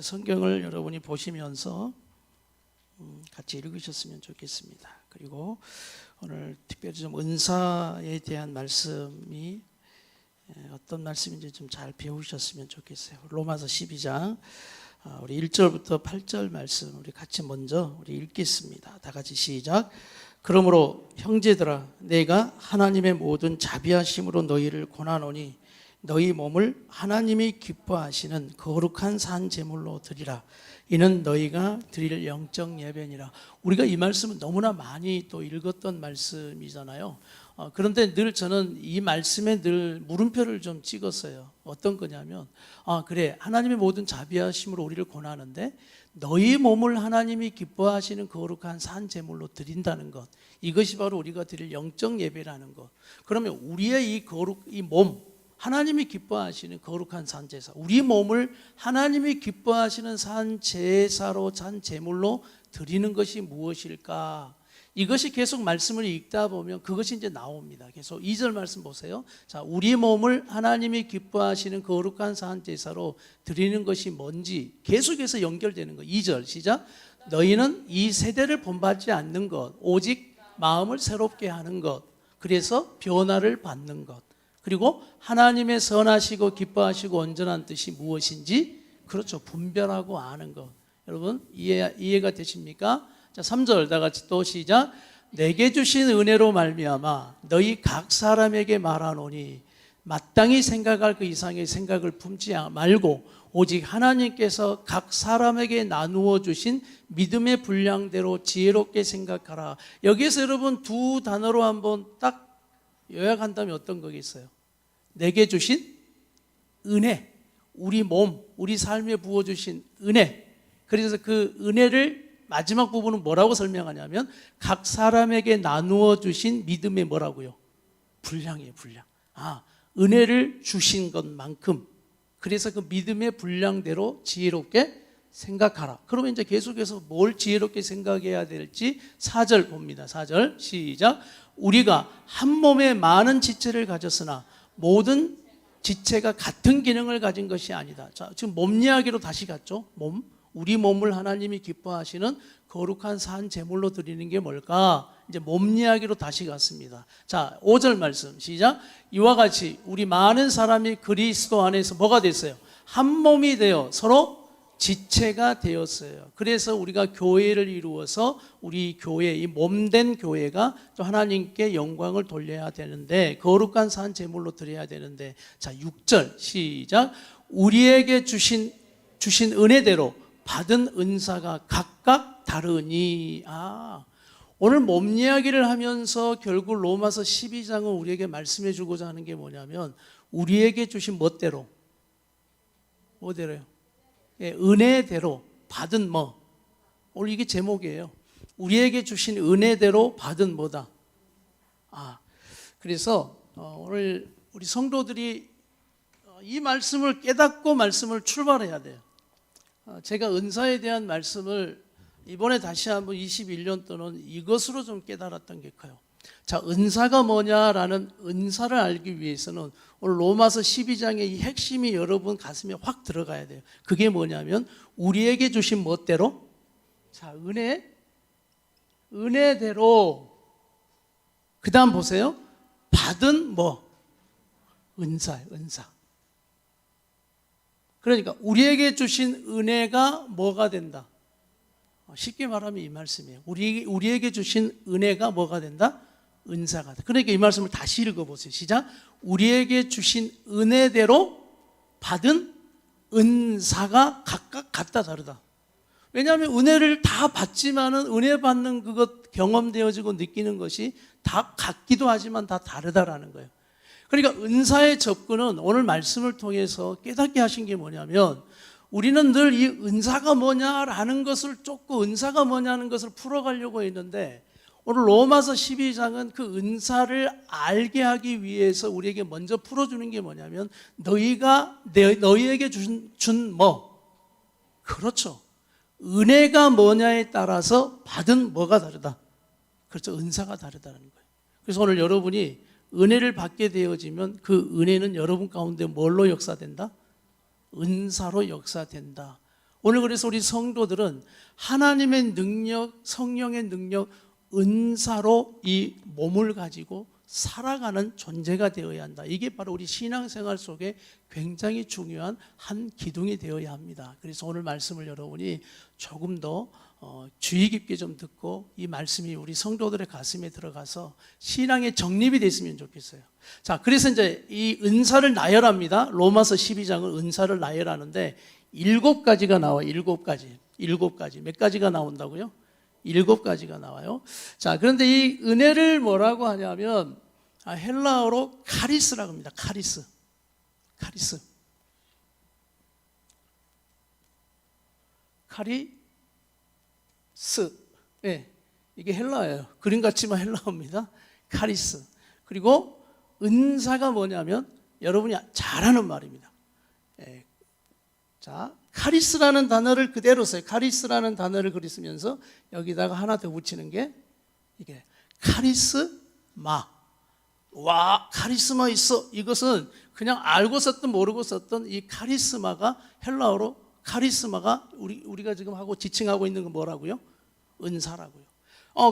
성경을 여러분이 보시면서 같이 읽으셨으면 좋겠습니다. 그리고 오늘 특별히 좀 은사에 대한 말씀이 어떤 말씀인지 좀 잘 배우셨으면 좋겠어요. 로마서 12장 우리 1절부터 8절 말씀 우리 같이 먼저 우리 읽겠습니다. 다 같이 시작. 그러므로 형제들아 내가 하나님의 모든 자비하심으로 너희를 권하노니 너희 몸을 하나님이 기뻐하시는 거룩한 산 제물로 드리라. 이는 너희가 드릴 영적 예배니라. 우리가 이 말씀은 너무나 많이 또 읽었던 말씀이잖아요. 그런데 늘 저는 이 말씀에 늘 물음표를 좀 찍었어요. 어떤 거냐면 그래 하나님의 모든 자비하심으로 우리를 권하는데 너희 몸을 하나님이 기뻐하시는 거룩한 산 제물로 드린다는 것, 이것이 바로 우리가 드릴 영적 예배라는 것. 그러면 우리의 이 몸, 하나님이 기뻐하시는 거룩한 산 제사, 우리 몸을 하나님이 기뻐하시는 산 제사로 산 제물로 드리는 것이 무엇일까? 이것이 계속 말씀을 읽다 보면 그것이 이제 나옵니다. 계속 2절 말씀 보세요. 자, 우리 몸을 하나님이 기뻐하시는 거룩한 산 제사로 드리는 것이 뭔지 계속해서 연결되는 거. 2절 시작. 너희는 이 세대를 본받지 않는 것, 오직 마음을 새롭게 하는 것, 그래서 변화를 받는 것, 그리고 하나님의 선하시고 기뻐하시고 온전한 뜻이 무엇인지, 그렇죠, 분별하고 아는 것. 여러분 이해가 되십니까? 자, 3절 다 같이 또 시작. 내게 주신 은혜로 말미암아 너희 각 사람에게 말하노니 마땅히 생각할 그 이상의 생각을 품지 말고 오직 하나님께서 각 사람에게 나누어 주신 믿음의 분량대로 지혜롭게 생각하라. 여기에서 여러분 두 단어로 한번 딱 요약한다면 어떤 거겠어요? 내게 주신 은혜, 우리 몸, 우리 삶에 부어주신 은혜. 그래서 그 은혜를 마지막 부분은 뭐라고 설명하냐면 각 사람에게 나누어 주신 믿음의 뭐라고요? 분량이에요, 분량. 은혜를 주신 것만큼, 그래서 그 믿음의 분량대로 지혜롭게 생각하라. 그러면 이제 계속해서 뭘 지혜롭게 생각해야 될지 4절 봅니다. 4절 시작. 우리가 한 몸에 많은 지체를 가졌으나 모든 지체가 같은 기능을 가진 것이 아니다. 자, 지금 몸 이야기로 다시 갔죠. 몸. 우리 몸을 하나님이 기뻐하시는 거룩한 산 제물로 드리는 게 뭘까? 이제 몸 이야기로 다시 갔습니다. 자, 5절 말씀 시작. 이와 같이 우리 많은 사람이 그리스도 안에서 뭐가 됐어요? 한 몸이 되어 서로 지체가 되었어요. 그래서 우리가 교회를 이루어서 우리 교회, 이 몸된 교회가 또 하나님께 영광을 돌려야 되는데, 거룩한 산 제물로 드려야 되는데, 자, 6절 시작. 우리에게 주신 은혜대로 받은 은사가 각각 다르니. 오늘 몸 이야기를 하면서 결국 로마서 12장은 우리에게 말씀해 주고자 하는 게 뭐냐면 우리에게 주신 뭐대로요? 은혜대로 받은 뭐. 오늘 이게 제목이에요. 우리에게 주신 은혜대로 받은 뭐다. 그래서 오늘 우리 성도들이 이 말씀을 깨닫고 말씀을 출발해야 돼요. 제가 은사에 대한 말씀을 이번에 다시 한번 21년 동안 이것으로 좀 깨달았던 게 커요. 자, 은사가 뭐냐라는 은사를 알기 위해서는 오늘 로마서 12장의 이 핵심이 여러분 가슴에 확 들어가야 돼요. 그게 뭐냐면 우리에게 주신 뭐대로? 자, 은혜대로. 그 다음 보세요. 받은 뭐? 은사예요, 은사. 그러니까 우리에게 주신 은혜가 뭐가 된다? 쉽게 말하면 이 말씀이에요. 우리에게 주신 은혜가 뭐가 된다? 은사가 된다. 그러니까 이 말씀을 다시 읽어보세요. 시작. 우리에게 주신 은혜대로 받은 은사가 각각 같다 다르다. 왜냐하면 은혜를 다 받지만은 은혜 받는 그것 경험되어지고 느끼는 것이 다 같기도 하지만 다 다르다라는 거예요. 그러니까 은사의 접근은 오늘 말씀을 통해서 깨닫게 하신 게 뭐냐면 우리는 늘 이 은사가 뭐냐라는 것을 쫓고 은사가 뭐냐는 것을 풀어가려고 했는데 오늘 로마서 12장은 그 은사를 알게 하기 위해서 우리에게 먼저 풀어주는 게 뭐냐면 너희에게 준 뭐? 그렇죠. 은혜가 뭐냐에 따라서 받은 뭐가 다르다. 그렇죠. 은사가 다르다는 거예요. 그래서 오늘 여러분이 은혜를 받게 되어지면 그 은혜는 여러분 가운데 뭘로 역사된다? 은사로 역사된다. 오늘 그래서 우리 성도들은 하나님의 능력, 성령의 능력, 은사로 이 몸을 가지고 살아가는 존재가 되어야 한다. 이게 바로 우리 신앙생활 속에 굉장히 중요한 한 기둥이 되어야 합니다. 그래서 오늘 말씀을 여러분이 조금 더 주의 깊게 좀 듣고 이 말씀이 우리 성도들의 가슴에 들어가서 신앙의 정립이 됐으면 좋겠어요. 자, 그래서 이제 이 은사를 나열합니다. 로마서 12장은 은사를 나열하는데 7가지가 나와요. 7가지. 몇 가지가 나온다고요? 7가지가 나와요. 자, 그런데 이 은혜를 뭐라고 하냐면 헬라어로 카리스라고 합니다. 카리스. 네, 이게 헬라어예요. 그림 같지만 헬라어입니다. 카리스. 그리고 은사가 뭐냐면 여러분이 잘 아는 말입니다. 네. 자, 카리스라는 단어를 그대로 써요. 카리스라는 단어를 그리면서 여기다가 하나 더 붙이는 게 이게 카리스마. 와, 카리스마 있어. 이것은 그냥 알고 썼든 모르고 썼든 이 카리스마가 헬라어로 카리스마가 우리가 지금 하고 지칭하고 있는 건 뭐라고요? 은사라고요.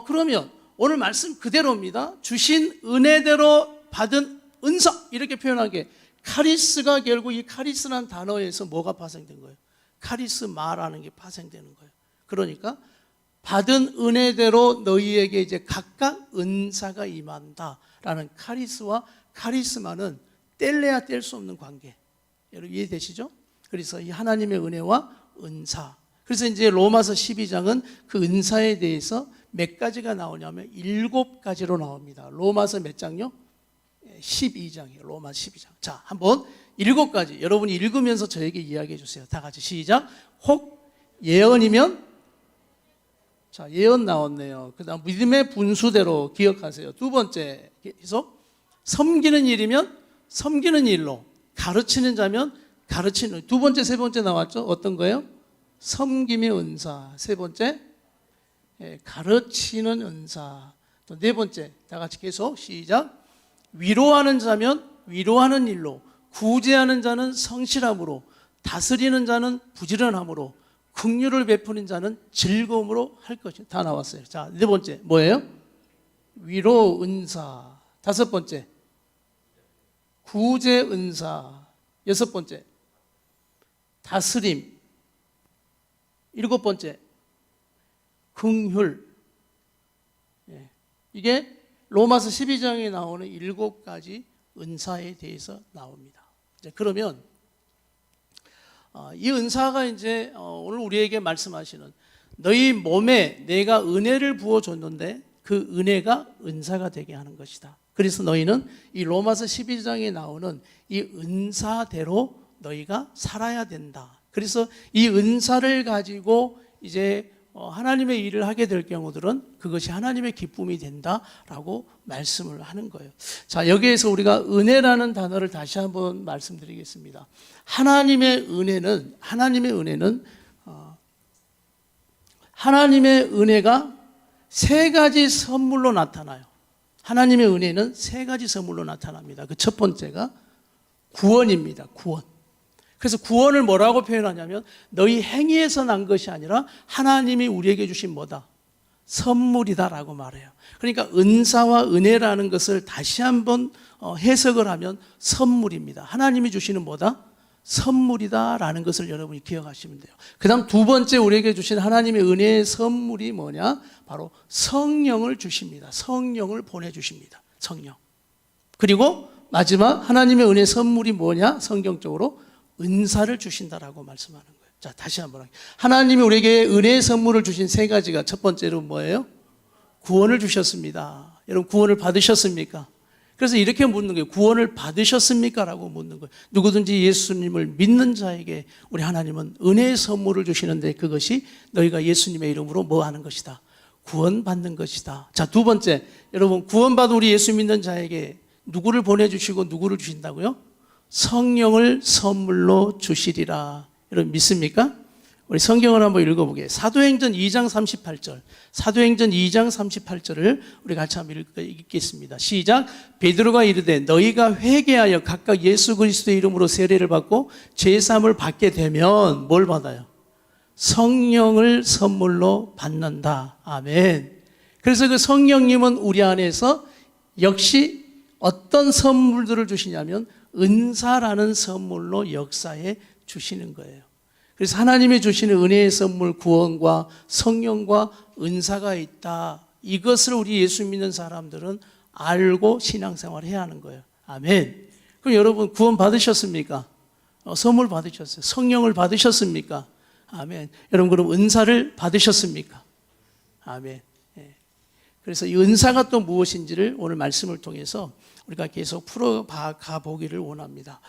그러면 오늘 말씀 그대로입니다. 주신 은혜대로 받은 은사 이렇게 표현한 게 카리스가 결국 이 카리스라는 단어에서 뭐가 파생된 거예요? 카리스마라는 게 파생되는 거예요. 그러니까 받은 은혜대로 너희에게 이제 각각 은사가 임한다라는 카리스와 카리스마는 뗄래야 뗄 수 없는 관계. 여러분 이해되시죠? 그래서 이 하나님의 은혜와 은사. 그래서 이제 로마서 12장은 그 은사에 대해서 몇 가지가 나오냐면 7가지로 나옵니다. 로마서 몇 장요? 12장이에요. 로마 12장. 자, 한번 7가지 여러분이 읽으면서 저에게 이야기해 주세요. 다 같이 시작. 혹 예언이면, 자, 예언 나왔네요. 그 다음 믿음의 분수대로 기억하세요. 두 번째 계속 섬기는 일이면 섬기는 일로, 가르치는 자면 가르치는, 두 번째 세 번째 나왔죠. 어떤 거예요? 섬김의 은사. 세 번째 가르치는 은사. 또 네 번째 다 같이 계속 시작. 위로하는 자면 위로하는 일로, 구제하는 자는 성실함으로, 다스리는 자는 부지런함으로, 긍휼을 베푸는 자는 즐거움으로 할 것이다. 다 나왔어요. 자, 네 번째 뭐예요? 위로 은사. 다섯 번째 구제 은사. 여섯 번째 다스림. 일곱 번째 긍휼. 이게 로마서 12장에 나오는 7가지 은사에 대해서 나옵니다. 이제 그러면 이 은사가 이제 오늘 우리에게 말씀하시는 너희 몸에 내가 은혜를 부어줬는데 그 은혜가 은사가 되게 하는 것이다. 그래서 너희는 이 로마서 12장에 나오는 이 은사대로 너희가 살아야 된다. 그래서 이 은사를 가지고 이제 하나님의 일을 하게 될 경우들은 그것이 하나님의 기쁨이 된다라고 말씀을 하는 거예요. 자, 여기에서 우리가 은혜라는 단어를 다시 한번 말씀드리겠습니다. 하나님의 은혜는 하나님의 은혜가 세 가지 선물로 나타나요. 하나님의 은혜는 세 가지 선물로 나타납니다. 그 첫 번째가 구원입니다. 구원. 그래서 구원을 뭐라고 표현하냐면 너희 행위에서 난 것이 아니라 하나님이 우리에게 주신 뭐다? 선물이다라고 말해요. 그러니까 은사와 은혜라는 것을 다시 한번 해석을 하면 선물입니다. 하나님이 주시는 뭐다? 선물이다라는 것을 여러분이 기억하시면 돼요. 그 다음 두 번째 우리에게 주신 하나님의 은혜의 선물이 뭐냐? 바로 성령을 주십니다. 성령을 보내주십니다. 성령. 그리고 마지막 하나님의 은혜의 선물이 뭐냐? 성경적으로 은사를 주신다라고 말씀하는 거예요. 자, 다시 한번 할게요. 하나님이 우리에게 은혜의 선물을 주신 세 가지가 첫 번째로 뭐예요? 구원을 주셨습니다. 여러분 구원을 받으셨습니까? 그래서 이렇게 묻는 거예요. 구원을 받으셨습니까? 라고 묻는 거예요. 누구든지 예수님을 믿는 자에게 우리 하나님은 은혜의 선물을 주시는데 그것이 너희가 예수님의 이름으로 뭐 하는 것이다? 구원받는 것이다. 자, 두 번째, 여러분 구원받은 우리 예수 믿는 자에게 누구를 보내주시고 누구를 주신다고요? 성령을 선물로 주시리라. 여러분 믿습니까? 우리 성경을 한번 읽어보게. 사도행전 2장 38절. 사도행전 2장 38절을 우리 같이 한번 읽겠습니다. 시작. 베드로가 이르되 너희가 회개하여 각각 예수 그리스도의 이름으로 세례를 받고 죄 사함을 받게 되면 뭘 받아요? 성령을 선물로 받는다. 아멘. 그래서 그 성령님은 우리 안에서 역시 어떤 선물들을 주시냐면 은사라는 선물로 역사해 주시는 거예요. 그래서 하나님이 주시는 은혜의 선물, 구원과 성령과 은사가 있다. 이것을 우리 예수 믿는 사람들은 알고 신앙생활을 해야 하는 거예요. 아멘. 그럼 여러분 구원 받으셨습니까? 선물 받으셨어요. 성령을 받으셨습니까? 아멘. 여러분 그럼 은사를 받으셨습니까? 아멘. 그래서 이 은사가 또 무엇인지를 오늘 말씀을 통해서 우리가 계속 풀어가 보기를 원합니다.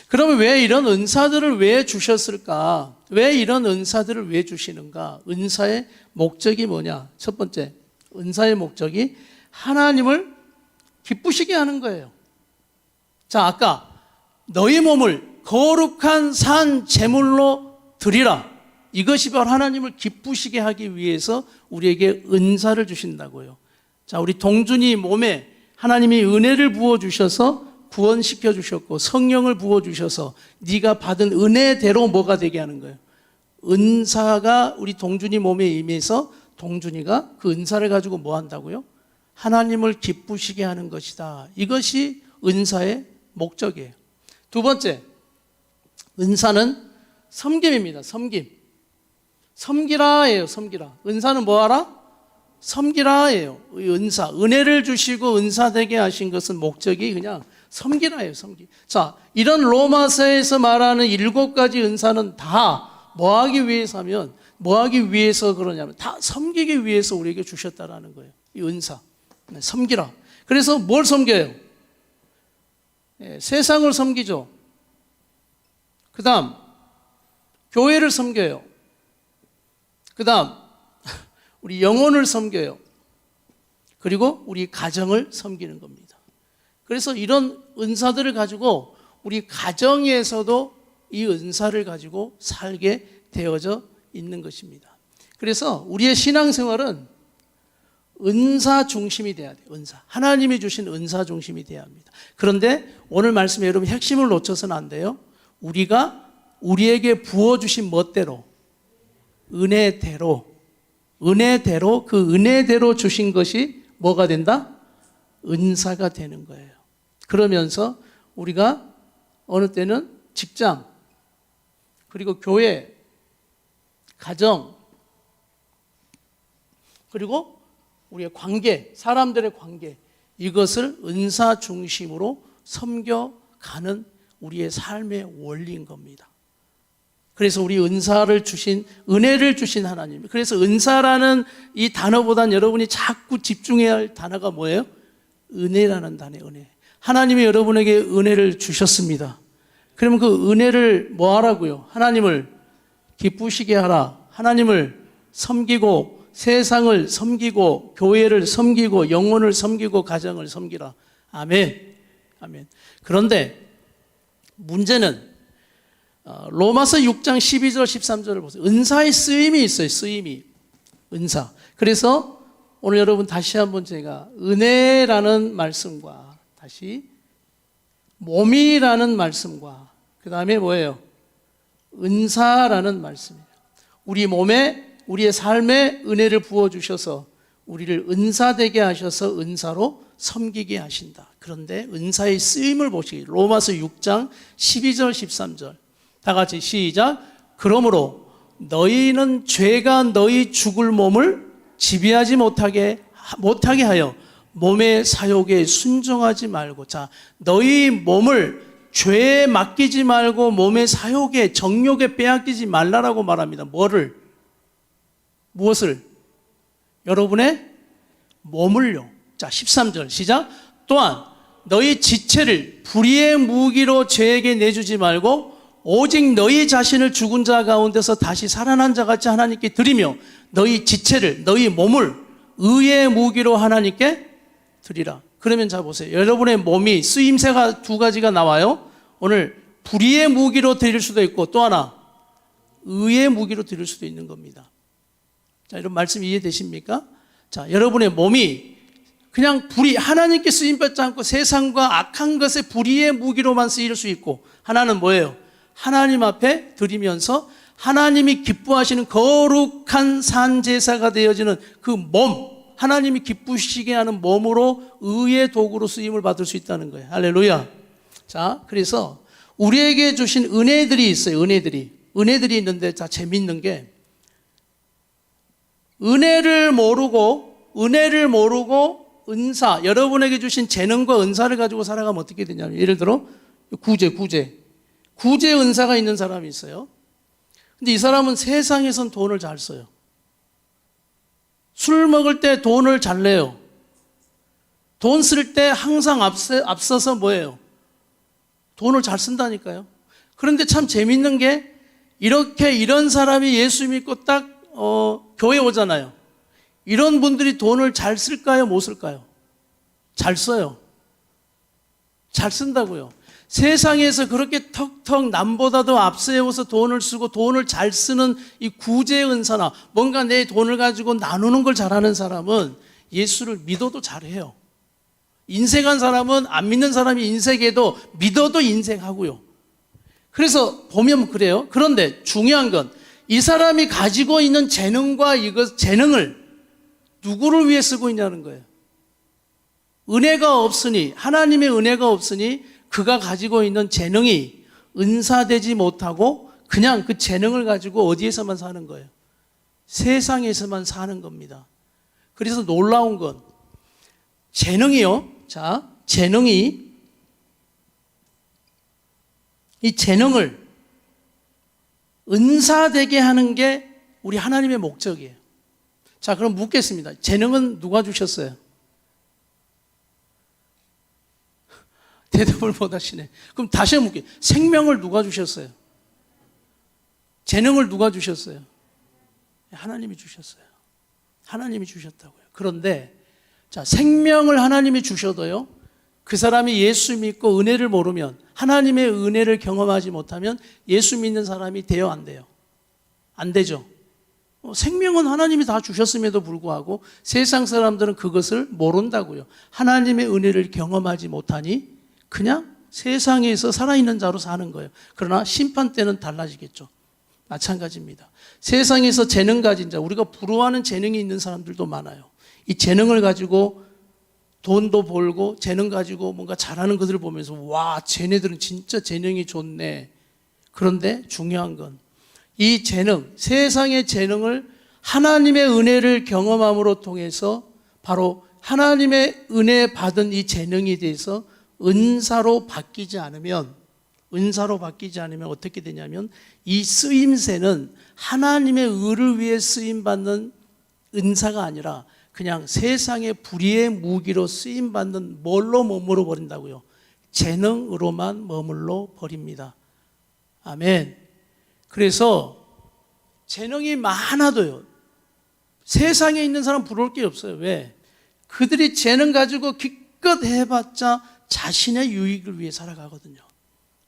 그러면 왜 이런 은사들을 왜 주셨을까? 왜 이런 은사들을 왜 주시는가? 은사의 목적이 뭐냐? 첫 번째, 은사의 목적이 하나님을 기쁘시게 하는 거예요. 자, 아까 너희 몸을 거룩한 산 제물로 드리라. 이것이 바로 하나님을 기쁘시게 하기 위해서 우리에게 은사를 주신다고요. 자, 우리 동준이 몸에 하나님이 은혜를 부어주셔서 구원시켜 주셨고 성령을 부어주셔서 네가 받은 은혜대로 뭐가 되게 하는 거예요. 은사가 우리 동준이 몸에 임해서 동준이가 그 은사를 가지고 뭐 한다고요? 하나님을 기쁘시게 하는 것이다. 이것이 은사의 목적이에요. 두 번째, 은사는 섬김입니다. 섬김. 섬기라예요. 섬기라. 은사는 뭐하라? 섬기라예요. 은사, 은혜를 주시고 은사되게 하신 것은 목적이 그냥 섬기라예요. 섬기. 자, 이런 로마서에서 말하는 7가지 은사는 다 뭐하기 위해서 하면 뭐하기 위해서 그러냐면 다 섬기기 위해서 우리에게 주셨다라는 거예요. 이 은사. 섬기라. 그래서 뭘 섬겨요? 세상을 섬기죠. 그 다음 교회를 섬겨요. 그 다음 우리 영혼을 섬겨요. 그리고 우리 가정을 섬기는 겁니다. 그래서 이런 은사들을 가지고 우리 가정에서도 이 은사를 가지고 살게 되어져 있는 것입니다. 그래서 우리의 신앙생활은 은사 중심이 돼야 돼요. 은사. 하나님이 주신 은사 중심이 돼야 합니다. 그런데 오늘 말씀에 여러분 핵심을 놓쳐서는 안 돼요. 우리가 우리에게 부어주신 멋대로 은혜대로 그 은혜대로 주신 것이 뭐가 된다? 은사가 되는 거예요. 그러면서 우리가 어느 때는 직장, 그리고 교회, 가정, 그리고 우리의 관계, 사람들의 관계, 이것을 은사 중심으로 섬겨가는 우리의 삶의 원리인 겁니다. 그래서 우리 은사를 주신, 은혜를 주신 하나님. 그래서 은사라는 이 단어보단 여러분이 자꾸 집중해야 할 단어가 뭐예요? 은혜라는 단어예요. 은혜. 하나님이 여러분에게 은혜를 주셨습니다. 그러면 그 은혜를 뭐 하라고요? 하나님을 기쁘시게 하라. 하나님을 섬기고 세상을 섬기고 교회를 섬기고 영혼을 섬기고 가정을 섬기라. 아멘. 아멘. 그런데 문제는 로마서 6장 12절 13절을 보세요. 은사의 쓰임이 있어요. 쓰임이. 은사. 그래서 오늘 여러분 다시 한번 제가 은혜라는 말씀과 다시 몸이라는 말씀과 그 다음에 뭐예요? 은사라는 말씀이에요. 우리 몸에 우리의 삶에 은혜를 부어주셔서 우리를 은사되게 하셔서 은사로 섬기게 하신다. 그런데 은사의 쓰임을 보시기 로마서 6장 12절 13절 다 같이 시작. 그러므로 너희는 죄가 너희 죽을 몸을 지배하지 못하게 하여 몸의 사욕에 순종하지 말고. 자, 너희 몸을 죄에 맡기지 말고 몸의 사욕에 정욕에 빼앗기지 말라라고 말합니다. 무엇을? 여러분의 몸을요. 자, 13절 시작. 또한 너희 지체를 불의의 무기로 죄에게 내주지 말고 오직 너희 자신을 죽은 자 가운데서 다시 살아난 자 같이 하나님께 드리며 너희 지체를, 너희 몸을 의의 무기로 하나님께 드리라. 그러면 자 보세요. 여러분의 몸이 쓰임새가 2가지가 나와요. 오늘 불의의 무기로 드릴 수도 있고 또 하나 의의 무기로 드릴 수도 있는 겁니다. 자, 이런 말씀 이해되십니까? 자, 여러분의 몸이 그냥 하나님께 쓰임받지 않고 세상과 악한 것의 불의의 무기로만 쓰일 수 있고, 하나는 뭐예요? 하나님 앞에 드리면서 하나님이 기뻐하시는 거룩한 산제사가 되어지는 그 몸, 하나님이 기쁘시게 하는 몸으로 의의 도구로 쓰임을 받을 수 있다는 거예요. 할렐루야. 자, 그래서 우리에게 주신 은혜들이 있어요. 은혜들이 있는데, 자, 재밌는 게 은혜를 모르고 은사, 여러분에게 주신 재능과 은사를 가지고 살아가면 어떻게 되냐면, 예를 들어 구제 은사가 있는 사람이 있어요. 근데 이 사람은 세상에선 돈을 잘 써요. 술 먹을 때 돈을 잘 내요. 돈 쓸 때 항상 앞서서 뭐예요? 돈을 잘 쓴다니까요. 그런데 참 재밌는 게 이런 사람이 예수 믿고 딱 교회 오잖아요. 이런 분들이 돈을 잘 쓸까요? 못 쓸까요? 잘 써요. 잘 쓴다고요. 세상에서 그렇게 턱턱 남보다 더 앞세워서 돈을 쓰고 돈을 잘 쓰는 이 구제 은사나 뭔가 내 돈을 가지고 나누는 걸 잘하는 사람은 예수를 믿어도 잘해요. 인색한 사람은 안 믿는 사람이 인색해도 믿어도 인색하고요. 그래서 보면 그래요. 그런데 중요한 건 이 사람이 가지고 있는 재능과 재능을 누구를 위해 쓰고 있냐는 거예요. 하나님의 은혜가 없으니 그가 가지고 있는 재능이 은사되지 못하고 그냥 그 재능을 가지고 어디에서만 사는 거예요? 세상에서만 사는 겁니다. 그래서 놀라운 건 재능이요. 자, 이 재능을 은사되게 하는 게 우리 하나님의 목적이에요. 자, 그럼 묻겠습니다. 재능은 누가 주셨어요? 대답을 못 하시네. 그럼 다시 한번 묻게. 생명을 누가 주셨어요? 재능을 누가 주셨어요? 하나님이 주셨어요. 하나님이 주셨다고요. 그런데 자, 생명을 하나님이 주셔도요, 그 사람이 예수 믿고 은혜를 모르면, 하나님의 은혜를 경험하지 못하면 예수 믿는 사람이 돼요, 안 돼요? 안 되죠. 생명은 하나님이 다 주셨음에도 불구하고 세상 사람들은 그것을 모른다고요. 하나님의 은혜를 경험하지 못하니 그냥 세상에서 살아있는 자로 사는 거예요. 그러나 심판 때는 달라지겠죠. 마찬가지입니다. 세상에서 재능 가진 자, 우리가 부러워하는 재능이 있는 사람들도 많아요. 이 재능을 가지고 돈도 벌고 재능 가지고 뭔가 잘하는 것들을 보면서 와, 쟤네들은 진짜 재능이 좋네. 그런데 중요한 건 이 재능, 세상의 재능을 하나님의 은혜를 경험함으로 통해서 바로 하나님의 은혜 받은 이 재능에 대해서 은사로 바뀌지 않으면 어떻게 되냐면 이 쓰임새는 하나님의 의를 위해 쓰임받는 은사가 아니라 그냥 세상의 불의의 무기로 쓰임받는 뭘로 머물러 버린다고요? 재능으로만 머물러 버립니다. 아멘. 그래서 재능이 많아도요, 세상에 있는 사람 부러울 게 없어요. 왜? 그들이 재능 가지고 기껏 해봤자 자신의 유익을 위해 살아가거든요.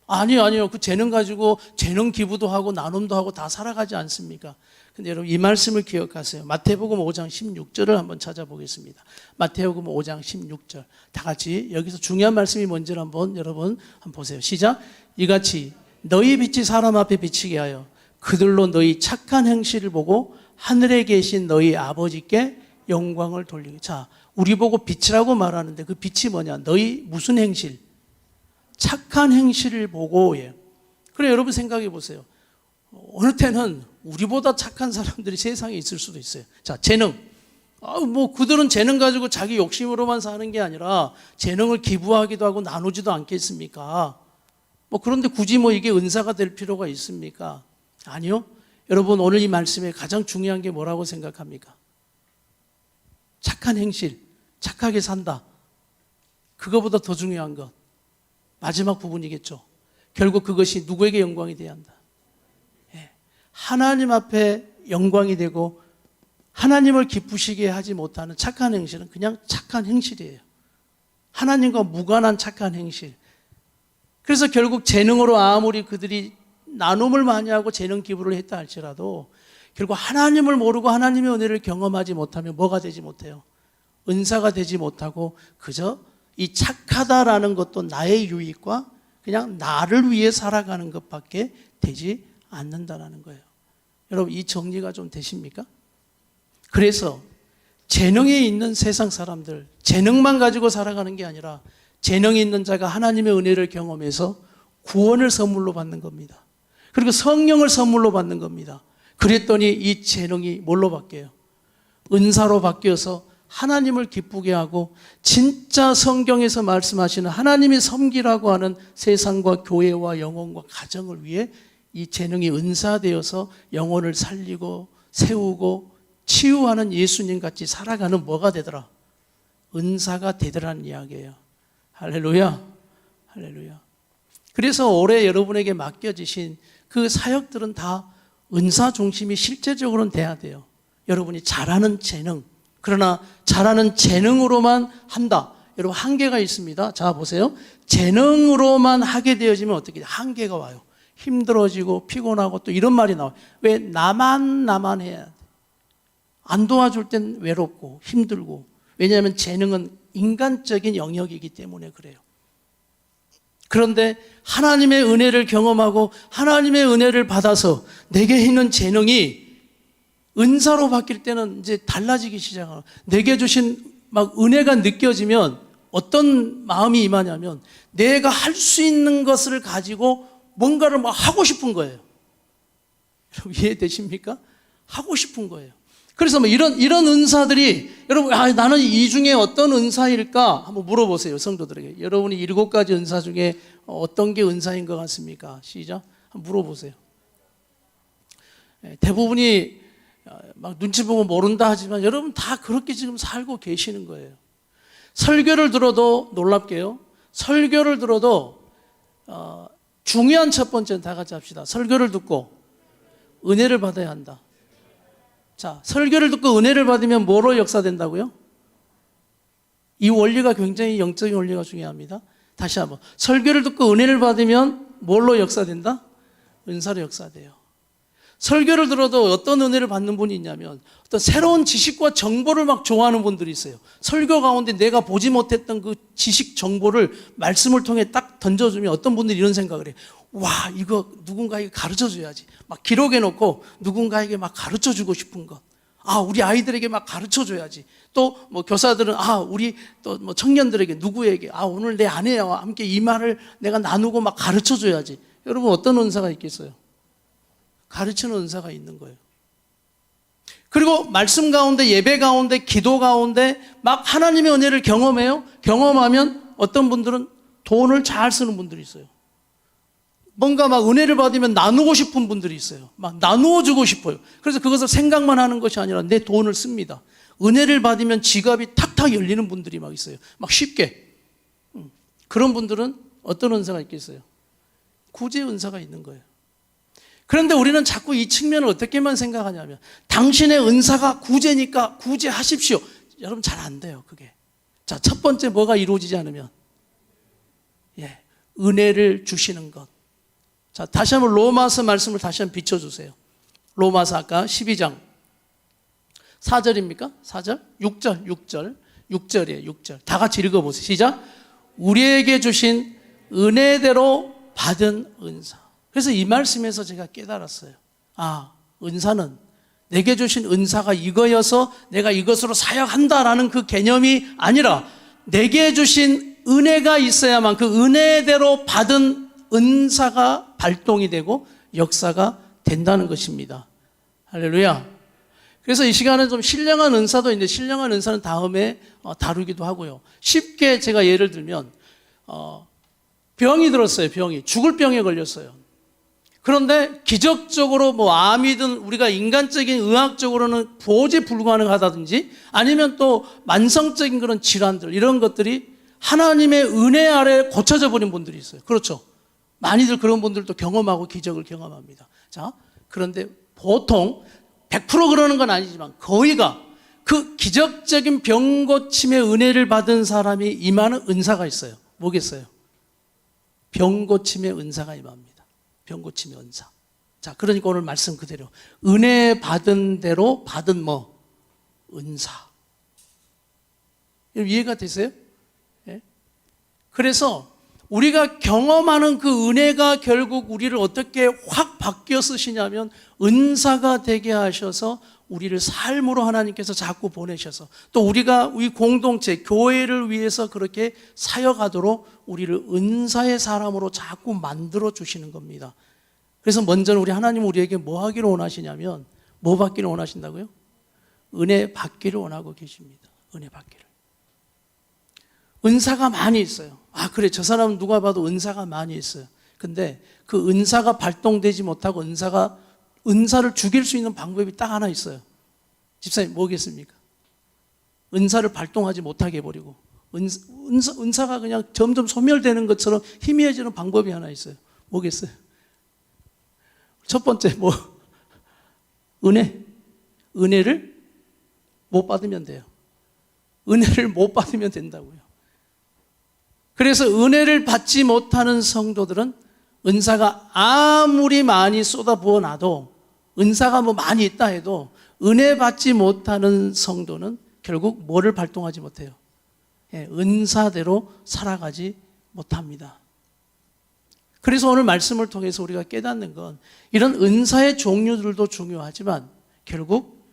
아니요. 그 재능 가지고 재능 기부도 하고 나눔도 하고 다 살아가지 않습니까? 근데 여러분 이 말씀을 기억하세요. 마태복음 5장 16절을 한번 찾아보겠습니다. 마태복음 5장 16절. 다 같이 여기서 중요한 말씀이 뭔지를 여러분 한번 보세요. 시작. 이같이 너희 빛이 사람 앞에 비치게 하여 그들로 너희 착한 행실을 보고 하늘에 계신 너희 아버지께 영광을 돌리게. 자, 우리 보고 빛이라고 말하는데 그 빛이 뭐냐? 너희 무슨 행실? 착한 행실을 보고. 예. 그래, 여러분 생각해 보세요. 어느 때는 우리보다 착한 사람들이 세상에 있을 수도 있어요. 자, 재능. 그들은 재능 가지고 자기 욕심으로만 사는 게 아니라 재능을 기부하기도 하고 나누지도 않겠습니까? 그런데 굳이 이게 은사가 될 필요가 있습니까? 아니요. 여러분 오늘 이 말씀에 가장 중요한 게 뭐라고 생각합니까? 착한 행실, 착하게 산다. 그거보다 더 중요한 것, 마지막 부분이겠죠. 결국 그것이 누구에게 영광이 돼야 한다? 하나님 앞에 영광이 되고 하나님을 기쁘시게 하지 못하는 착한 행실은 그냥 착한 행실이에요. 하나님과 무관한 착한 행실. 그래서 결국 재능으로 아무리 그들이 나눔을 많이 하고 재능 기부를 했다 할지라도 결국 하나님을 모르고 하나님의 은혜를 경험하지 못하면 뭐가 되지 못해요? 은사가 되지 못하고 그저 이 착하다라는 것도 나의 유익과 그냥 나를 위해 살아가는 것밖에 되지 않는다라는 거예요. 여러분 이 정리가 좀 되십니까? 그래서 재능이 있는 세상 사람들, 재능만 가지고 살아가는 게 아니라 재능이 있는 자가 하나님의 은혜를 경험해서 구원을 선물로 받는 겁니다. 그리고 성령을 선물로 받는 겁니다. 그랬더니 이 재능이 뭘로 바뀌어요? 은사로 바뀌어서 하나님을 기쁘게 하고 진짜 성경에서 말씀하시는 하나님이 섬기라고 하는 세상과 교회와 영혼과 가정을 위해 이 재능이 은사되어서 영혼을 살리고 세우고 치유하는 예수님 같이 살아가는 뭐가 되더라? 은사가 되더라는 이야기예요. 할렐루야. 할렐루야. 그래서 올해 여러분에게 맡겨지신 그 사역들은 다 은사 중심이 실제적으로는 돼야 돼요. 여러분이 잘하는 재능, 그러나 잘하는 재능으로만 한다. 여러분 한계가 있습니다. 자 보세요. 재능으로만 하게 되어지면 어떻게 돼요? 한계가 와요. 힘들어지고 피곤하고 또 이런 말이 나와요. 왜 나만 해야 돼? 안 도와줄 땐 외롭고 힘들고. 왜냐하면 재능은 인간적인 영역이기 때문에 그래요. 그런데 하나님의 은혜를 경험하고 하나님의 은혜를 받아서 내게 있는 재능이 은사로 바뀔 때는 이제 달라지기 시작해요. 내게 주신 막 은혜가 느껴지면 어떤 마음이 임하냐면 내가 할 수 있는 것을 가지고 뭔가를 막 하고 싶은 거예요. 여러분 이해되십니까? 하고 싶은 거예요. 그래서 뭐 이런 은사들이 여러분 나는 이 중에 어떤 은사일까 한번 물어보세요. 성도들에게. 여러분이 7가지 은사 중에 어떤 게 은사인 것 같습니까? 시작. 한번 물어보세요. 대부분이 막 눈치 보고 모른다 하지만 여러분 다 그렇게 지금 살고 계시는 거예요. 설교를 들어도 놀랍게요. 설교를 들어도 중요한 첫 번째는 다 같이 합시다. 설교를 듣고 은혜를 받아야 한다. 자, 설교를 듣고 은혜를 받으면 뭐로 역사된다고요? 이 원리가 굉장히 영적인 원리가 중요합니다. 다시 한번. 설교를 듣고 은혜를 받으면 뭘로 역사된다? 은사로 역사돼요. 설교를 들어도 어떤 은혜를 받는 분이 있냐면 어떤 새로운 지식과 정보를 막 좋아하는 분들이 있어요. 설교 가운데 내가 보지 못했던 그 지식 정보를 말씀을 통해 딱 던져주면 어떤 분들이 이런 생각을 해요. 와, 이거 누군가에게 가르쳐 줘야지. 막 기록해 놓고 누군가에게 막 가르쳐 주고 싶은 것. 우리 아이들에게 막 가르쳐 줘야지. 또 뭐 교사들은 우리 또 뭐 청년들에게 누구에게 오늘 내 아내와 함께 이 말을 내가 나누고 막 가르쳐 줘야지. 여러분 어떤 은사가 있겠어요? 가르치는 은사가 있는 거예요. 그리고 말씀 가운데, 예배 가운데, 기도 가운데 막 하나님의 은혜를 경험해요. 경험하면 어떤 분들은 돈을 잘 쓰는 분들이 있어요. 뭔가 막 은혜를 받으면 나누고 싶은 분들이 있어요. 막 나누어 주고 싶어요. 그래서 그것을 생각만 하는 것이 아니라 내 돈을 씁니다. 은혜를 받으면 지갑이 탁탁 열리는 분들이 막 있어요. 막 쉽게. 그런 분들은 어떤 은사가 있겠어요? 구제 은사가 있는 거예요. 그런데 우리는 자꾸 이 측면을 어떻게만 생각하냐면 당신의 은사가 구제니까 구제하십시오. 여러분 잘 안 돼요, 그게. 자, 첫 번째 뭐가 이루어지지 않으면 은혜를 주시는 것. 자, 다시 한번 로마서 말씀을 다시 한번 비춰주세요. 로마서 아까 12장 4절입니까? 4절? 6절이에요. 6절. 다 같이 읽어보세요. 시작. 우리에게 주신 은혜대로 받은 은사. 그래서 이 말씀에서 제가 깨달았어요. 은사는 내게 주신 은사가 이거여서 내가 이것으로 사역한다라는 그 개념이 아니라 내게 주신 은혜가 있어야만 그 은혜대로 받은 은사가 발동이 되고 역사가 된다는 것입니다. 할렐루야. 그래서 이 시간은 좀 신령한 은사도 있는데 신령한 은사는 다음에 다루기도 하고요. 쉽게 제가 예를 들면 병이 들었어요. 죽을 병에 걸렸어요. 그런데 기적적으로 암이든 우리가 인간적인 의학적으로는 보호제 불가능하다든지 아니면 또 만성적인 그런 질환들 이런 것들이 하나님의 은혜 아래 고쳐져 버린 분들이 있어요. 그렇죠. 많이들 그런 분들도 경험하고 기적을 경험합니다. 자, 그런데 보통 100% 그러는 건 아니지만 거의가 그 기적적인 병 고침의 은혜를 받은 사람이 임하는 은사가 있어요. 뭐겠어요? 병 고침의 은사가 임합니다. 병 고침의 은사. 자, 그러니까 오늘 말씀 그대로 은혜 받은 대로 받은 은사. 이해가 되세요? 예? 그래서 우리가 경험하는 그 은혜가 결국 우리를 어떻게 확 바뀌어 쓰시냐면 은사가 되게 하셔서 우리를 삶으로 하나님께서 자꾸 보내셔서 또 우리가 우리 공동체, 교회를 위해서 그렇게 사역하도록 우리를 은사의 사람으로 자꾸 만들어 주시는 겁니다. 그래서 먼저는 우리 하나님은 우리에게 뭐 하기를 원하시냐면 뭐 받기를 원하신다고요? 은혜 받기를 원하고 계십니다. 은혜 받기를. 은사가 많이 있어요. 아, 그래, 저 사람은 누가 봐도 은사가 많이 있어요. 근데 그 은사가 발동되지 못하고 은사를 죽일 수 있는 방법이 딱 하나 있어요. 집사님, 뭐겠습니까? 은사를 발동하지 못하게 해버리고 은사가 그냥 점점 소멸되는 것처럼 희미해지는 방법이 하나 있어요. 뭐겠어요? 첫 번째, 은혜를 못 받으면 돼요. 은혜를 못 받으면 된다고요. 그래서 은혜를 받지 못하는 성도들은 은사가 아무리 많이 쏟아부어 놔도 은사가 많이 있다 해도 은혜 받지 못하는 성도는 결국 뭐를 발동하지 못해요? 은사대로 살아가지 못합니다. 그래서 오늘 말씀을 통해서 우리가 깨닫는 건 이런 은사의 종류들도 중요하지만 결국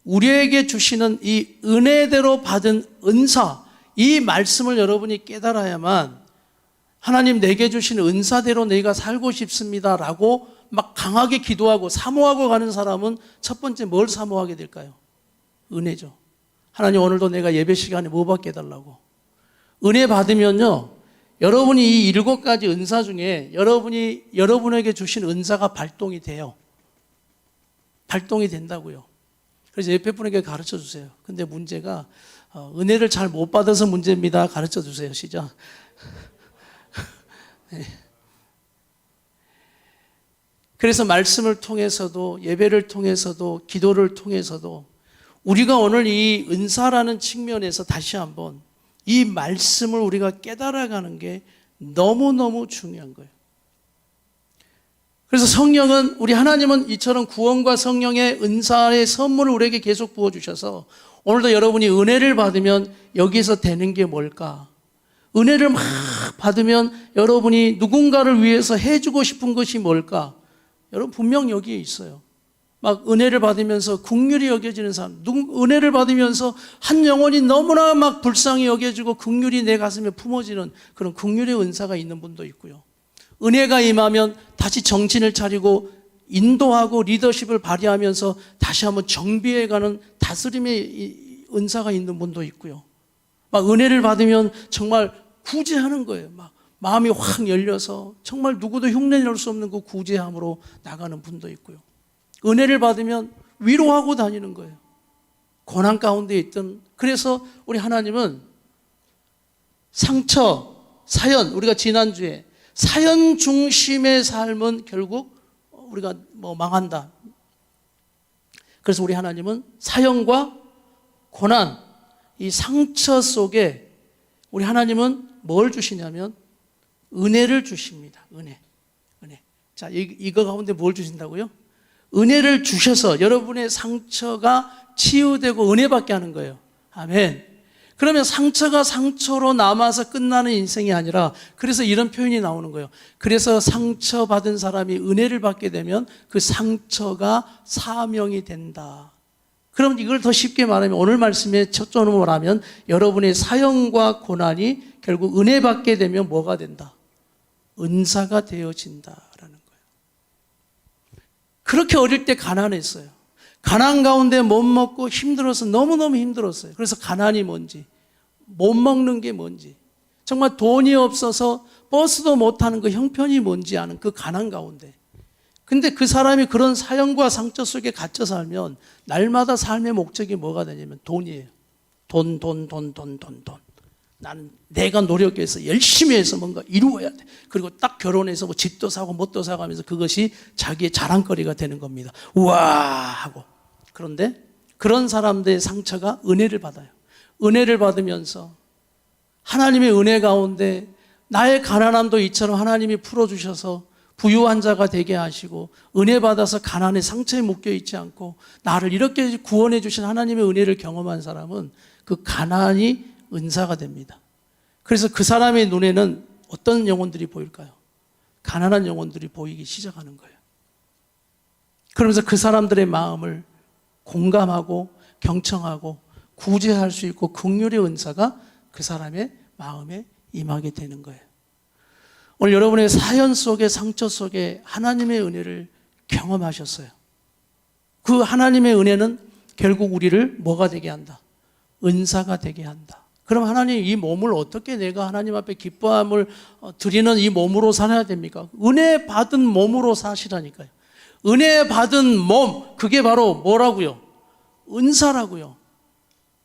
우리에게 주시는 이 은혜대로 받은 은사, 이 말씀을 여러분이 깨달아야만 하나님 내게 주신 은사대로 내가 살고 싶습니다 라고 막 강하게 기도하고 사모하고 가는 사람은 첫 번째 뭘 사모하게 될까요? 은혜죠. 하나님 오늘도 내가 예배 시간에 뭐 받게 해달라고. 은혜 받으면요, 여러분이 이 7가지 은사 중에 여러분에게 주신 은사가 발동이 돼요. 발동이 된다고요. 그래서 옆에 분에게 가르쳐 주세요. 근데 문제가 은혜를 잘 못 받아서 문제입니다. 가르쳐 주세요. 시작. 네. 그래서 말씀을 통해서도 예배를 통해서도 기도를 통해서도 우리가 오늘 이 은사라는 측면에서 다시 한번 이 말씀을 우리가 깨달아가는 게 너무너무 중요한 거예요. 그래서 성령은, 우리 하나님은 이처럼 구원과 성령의 은사의 선물을 우리에게 계속 부어주셔서 오늘도 여러분이 은혜를 받으면 여기서 되는 게 뭘까? 은혜를 막 받으면 여러분이 누군가를 위해서 해주고 싶은 것이 뭘까? 여러분 분명 여기에 있어요. 막 은혜를 받으면서 긍휼히 여겨지는 사람, 은혜를 받으면서 한 영혼이 너무나 막 불쌍히 여겨지고 긍휼히 내 가슴에 품어지는 그런 긍휼의 은사가 있는 분도 있고요. 은혜가 임하면 다시 정신을 차리고 인도하고 리더십을 발휘하면서 다시 한번 정비해가는 다스림의 은사가 있는 분도 있고요. 막 은혜를 받으면 정말 구제하는 거예요. 막 마음이 확 열려서 정말 누구도 흉내낼 수 없는 그 구제함으로 나가는 분도 있고요. 은혜를 받으면 위로하고 다니는 거예요. 고난 가운데 있던. 그래서 우리 하나님은 상처, 사연, 우리가 지난주에 사연 중심의 삶은 결국 우리가 망한다. 그래서 우리 하나님은 사연과 고난, 이 상처 속에 우리 하나님은 뭘 주시냐면 은혜를 주십니다. 은혜. 자, 이거 가운데 뭘 주신다고요? 은혜를 주셔서 여러분의 상처가 치유되고 은혜받게 하는 거예요. 아멘. 그러면 상처가 상처로 남아서 끝나는 인생이 아니라, 그래서 이런 표현이 나오는 거예요. 그래서 상처받은 사람이 은혜를 받게 되면 그 상처가 사명이 된다. 그럼 이걸 더 쉽게 말하면, 오늘 말씀의 초점으로 말하면 여러분의 사형과 고난이 결국 은혜 받게 되면 뭐가 된다? 은사가 되어진다라는 거예요. 그렇게 어릴 때 가난했어요. 가난 가운데 못 먹고 힘들어서 너무너무 힘들었어요. 그래서 가난이 뭔지, 못 먹는 게 뭔지, 정말 돈이 없어서 버스도 못 타는 그 형편이 뭔지 아는 그 가난 가운데. 근데 그 사람이 그런 사형과 상처 속에 갇혀 살면 날마다 삶의 목적이 뭐가 되냐면 돈이에요. 돈. 나는 내가 노력해서 열심히 해서 뭔가 이루어야 돼. 그리고 딱 결혼해서 뭐 집도 사고 뭣도 사고 하면서 그것이 자기의 자랑거리가 되는 겁니다. 우와 하고. 그런데 그런 사람들의 상처가 은혜를 받아요. 은혜를 받으면서 하나님의 은혜 가운데 나의 가난함도 이처럼 하나님이 풀어주셔서 부유한 자가 되게 하시고, 은혜 받아서 가난의 상처에 묶여 있지 않고 나를 이렇게 구원해 주신 하나님의 은혜를 경험한 사람은 그 가난이 은사가 됩니다. 그래서 그 사람의 눈에는 어떤 영혼들이 보일까요? 가난한 영혼들이 보이기 시작하는 거예요. 그러면서 그 사람들의 마음을 공감하고 경청하고 구제할 수 있고 긍휼의 은사가 그 사람의 마음에 임하게 되는 거예요. 오늘 여러분의 사연 속에, 상처 속에 하나님의 은혜를 경험하셨어요. 그 하나님의 은혜는 결국 우리를 뭐가 되게 한다? 은사가 되게 한다. 그럼 하나님, 이 몸을 어떻게 내가 하나님 앞에 기뻐함을 드리는 이 몸으로 살아야 됩니까? 은혜 받은 몸으로 사시라니까요. 은혜 받은 몸, 그게 바로 뭐라고요? 은사라고요.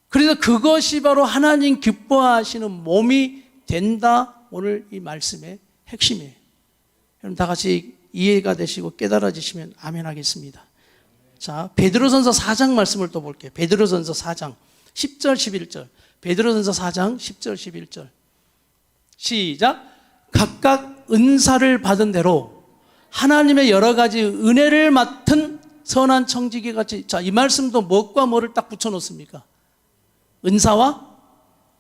그래서 그것이 바로 하나님 기뻐하시는 몸이 된다. 오늘 이 말씀의 핵심이에요. 여러분 다 같이 이해가 되시고 깨달아지시면 아멘 하겠습니다. 자, 베드로전서 4장 말씀을 또 볼게요. 베드로전서 4장 10절 11절. 베드로전서 4장 10절 11절. 시작. 각각 은사를 받은 대로 하나님의 여러 가지 은혜를 맡은 선한 청지기 같이. 자, 이 말씀도 뭐과 뭐를 딱 붙여 놓습니까? 은사와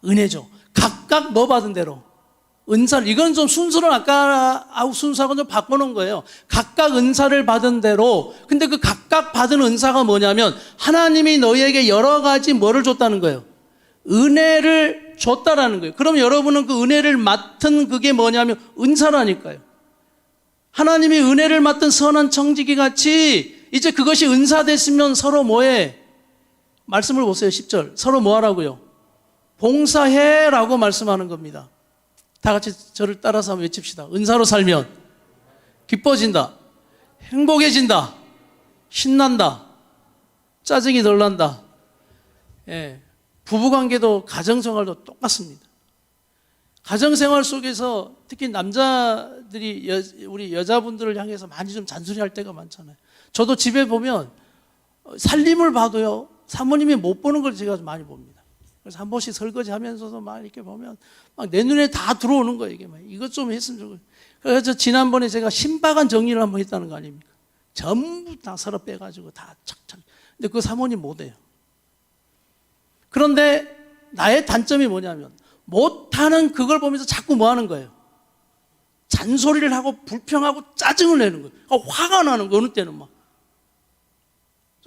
은혜죠. 각각 뭐 받은 대로 은사를, 이건 좀 순서를 아까 순서하고 좀 바꿔놓은 거예요. 각각 은사를 받은 대로. 근데 그 각각 받은 은사가 뭐냐면 하나님이 너희에게 여러 가지 뭐를 줬다는 거예요? 은혜를 줬다라는 거예요. 그럼 여러분은 그 은혜를 맡은 그게 뭐냐면 은사라니까요. 하나님이 은혜를 맡은 선한 청지기 같이 이제 그것이 은사 됐으면 서로 뭐해? 말씀을 보세요. 10절. 서로 뭐 하라고요? 봉사해라고 말씀하는 겁니다. 다 같이 저를 따라서 한번 외칩시다. 은사로 살면 기뻐진다, 행복해진다, 신난다, 짜증이 덜 난다. 예, 부부관계도 가정생활도 똑같습니다. 가정생활 속에서 특히 남자들이 우리 여자분들을 향해서 많이 좀 잔소리할 때가 많잖아요. 저도 집에 보면 살림을 봐도요, 사모님이 못 보는 걸 제가 많이 봅니다. 그래서 한 번씩 설거지 하면서도 막 이렇게 보면 막 내 눈에 다 들어오는 거예요. 이게 막 이것 좀 했으면 좋겠어요. 그래서 지난번에 제가 신바간 정리를 한번 했다는 거 아닙니까? 전부 다 서로 빼가지고 다 착착. 근데 그 사모님 못 해요. 그런데 나의 단점이 뭐냐면 못하는 그걸 보면서 자꾸 뭐 하는 거예요? 잔소리를 하고 불평하고 짜증을 내는 거예요. 화가 나는 거예요. 어느 때는 막.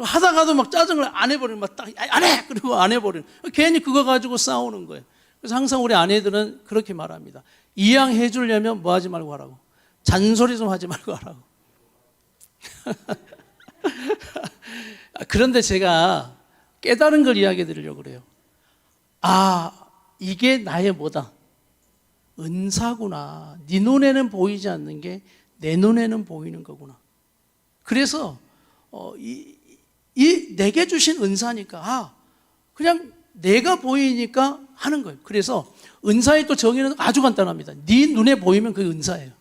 하다가도 막 짜증을 안 해버리는, 막 딱, 안 해! 그리고 안 해버리는. 괜히 그거 가지고 싸우는 거예요. 그래서 항상 우리 아내들은 그렇게 말합니다. 이양해 주려면 뭐 하지 말고 하라고. 잔소리 좀 하지 말고 하라고. 그런데 제가 깨달은 걸 이야기해 드리려고 그래요. 아, 이게 나의 뭐다? 은사구나. 네 눈에는 보이지 않는 게 내 눈에는 보이는 거구나. 그래서 내게 주신 은사니까 그냥 내가 보이니까 하는 거예요. 그래서 은사의 또 정의는 아주 간단합니다. 네 눈에 보이면 그게 은사예요.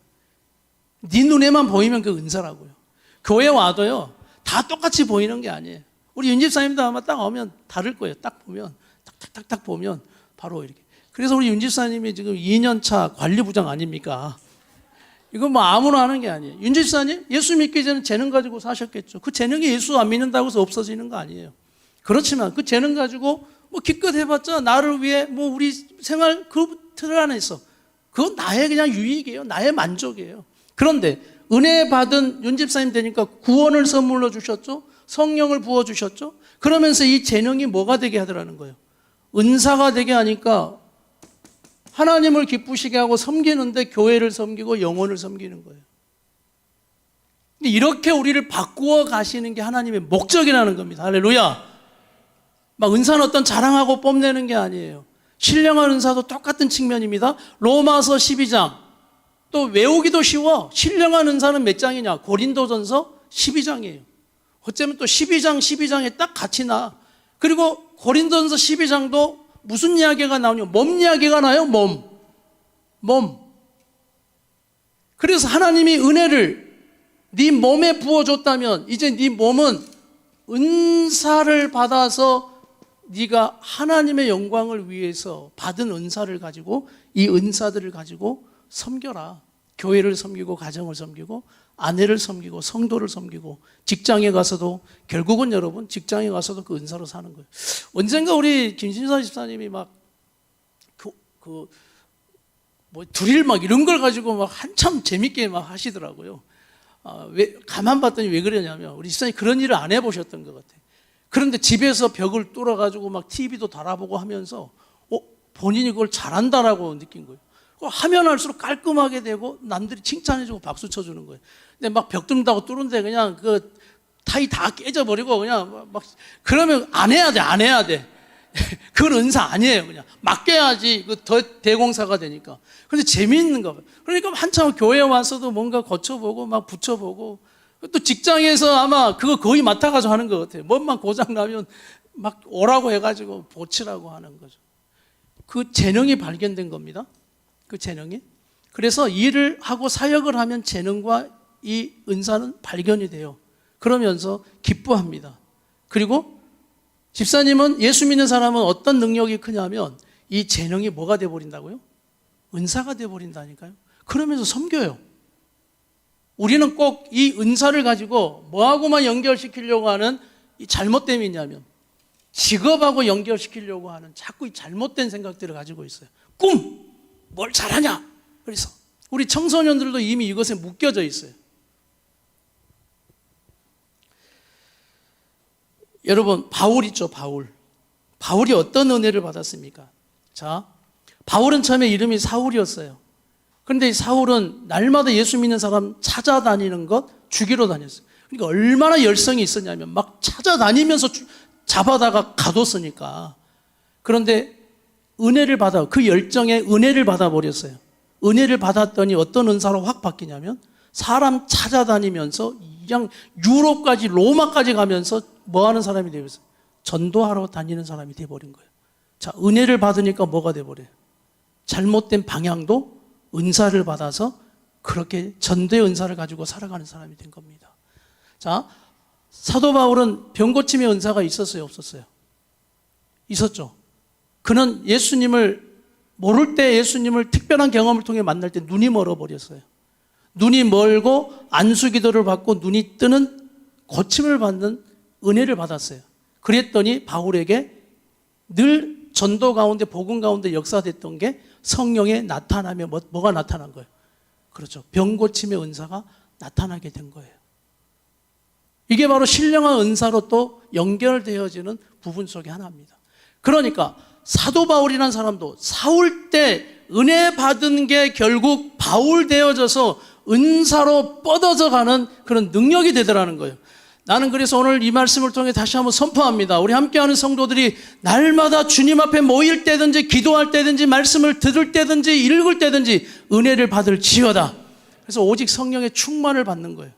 네 눈에만 보이면 그게 은사라고요. 교회 와도요, 다 똑같이 보이는 게 아니에요. 우리 윤집사님도 아마 딱 오면 다를 거예요. 딱 보면 딱 보면 바로 이렇게. 그래서 우리 윤집사님이 지금 2년차 관리부장 아닙니까? 이건 뭐 아무나 하는 게 아니에요. 윤집사님, 예수 믿기 전에 재능 가지고 사셨겠죠. 그 재능이 예수 안 믿는다고 해서 없어지는 거 아니에요. 그렇지만 그 재능 가지고 뭐 기껏 해봤자 나를 위해 뭐 우리 생활 그 틀 안에서 그건 나의 그냥 유익이에요. 나의 만족이에요. 그런데 은혜 받은 윤집사님 되니까 구원을 선물로 주셨죠. 성령을 부어주셨죠. 그러면서 이 재능이 뭐가 되게 하더라는 거예요? 은사가 되게 하니까 하나님을 기쁘시게 하고 섬기는데 교회를 섬기고 영혼을 섬기는 거예요. 이렇게 우리를 바꾸어 가시는 게 하나님의 목적이라는 겁니다. 할렐루야. 막 은사는 어떤 자랑하고 뽐내는 게 아니에요. 신령한 은사도 똑같은 측면입니다. 로마서 12장. 또 외우기도 쉬워. 신령한 은사는 몇 장이냐? 고린도전서 12장이에요. 어쩌면 또 12장에 딱 같이 나. 그리고 고린도전서 12장도 무슨 이야기가 나오냐? 몸 이야기가 나요. 몸. 그래서 하나님이 은혜를 네 몸에 부어줬다면 이제 네 몸은 은사를 받아서 네가 하나님의 영광을 위해서 받은 은사를 가지고 이 은사들을 가지고 섬겨라. 교회를 섬기고 가정을 섬기고 아내를 섬기고 성도를 섬기고 직장에 가서도 결국은 여러분 직장에 가서도 그 은사로 사는 거예요. 언젠가 우리 김신사 집사님이 막 뭐 드릴 막 이런 걸 가지고 막 한참 재밌게 막 하시더라고요. 왜 가만 봤더니 왜 그러냐면 우리 집사님 그런 일을 안 해보셨던 것 같아요. 그런데 집에서 벽을 뚫어가지고 막 TV도 달아보고 하면서 본인이 그걸 잘한다라고 느낀 거예요. 하면 할수록 깔끔하게 되고 남들이 칭찬해주고 박수 쳐주는 거예요. 근데 막 벽 뚫는다고 뚫는데 그냥 그 타이 다 깨져버리고 그냥 막 그러면 안 해야 돼. 그건 은사 아니에요. 그냥 맡겨야지 그 더 대공사가 되니까. 근데 재미있는가 봐요. 그러니까 한참 교회 와서도 뭔가 거쳐보고 막 붙여보고 또 직장에서 아마 그거 거의 맡아가지고 하는 것 같아요. 뭔만 고장나면 막 오라고 해가지고 고치라고 하는 거죠. 그 재능이 발견된 겁니다. 그 재능이. 그래서 일을 하고 사역을 하면 재능과 이 은사는 발견이 돼요. 그러면서 기뻐합니다. 그리고 집사님은 예수 믿는 사람은 어떤 능력이 크냐면 이 재능이 뭐가 돼버린다고요? 은사가 돼버린다니까요. 그러면서 섬겨요. 우리는 꼭 이 은사를 가지고 뭐하고만 연결시키려고 하는 이 잘못됨이 있냐면 직업하고 연결시키려고 하는 자꾸 이 잘못된 생각들을 가지고 있어요. 뭘 잘하냐? 그래서 우리 청소년들도 이미 이것에 묶여져 있어요. 여러분, 바울 있죠, 바울. 바울이 어떤 은혜를 받았습니까? 자, 바울은 처음에 이름이 사울이었어요. 그런데 이 사울은 날마다 예수 믿는 사람 찾아다니는 것 죽이러 다녔어요. 그러니까 얼마나 열성이 있었냐면 막 찾아다니면서 잡아다가 가뒀으니까. 그런데 은혜를 받아, 그 열정에 은혜를 받아버렸어요. 은혜를 받았더니 어떤 은사로 확 바뀌냐면 사람 찾아다니면서 그냥 유럽까지 로마까지 가면서 뭐 하는 사람이 되었어요? 전도하러 다니는 사람이 돼버린 거예요. 자, 은혜를 받으니까 뭐가 돼버려요? 잘못된 방향도 은사를 받아서 그렇게 전도의 은사를 가지고 살아가는 사람이 된 겁니다. 자, 사도 바울은 병 고침의 은사가 있었어요, 없었어요? 있었죠. 그는 예수님을 모를 때 예수님을 특별한 경험을 통해 만날 때 눈이 멀어버렸어요. 눈이 멀고 안수기도를 받고 눈이 뜨는 고침을 받는 은혜를 받았어요. 그랬더니 바울에게 늘 전도 가운데 복음 가운데 역사됐던 게 성령의 나타나며 뭐가 나타난 거예요? 그렇죠. 병 고침의 은사가 나타나게 된 거예요. 이게 바로 신령한 은사로 또 연결되어지는 부분 속의 하나입니다. 그러니까 사도 바울이라는 사람도 사울 때 은혜 받은 게 결국 바울 되어져서 은사로 뻗어져 가는 그런 능력이 되더라는 거예요. 나는 그래서 오늘 이 말씀을 통해 다시 한번 선포합니다. 우리 함께하는 성도들이 날마다 주님 앞에 모일 때든지 기도할 때든지 말씀을 들을 때든지 읽을 때든지 은혜를 받을 지어다. 그래서 오직 성령의 충만을 받는 거예요.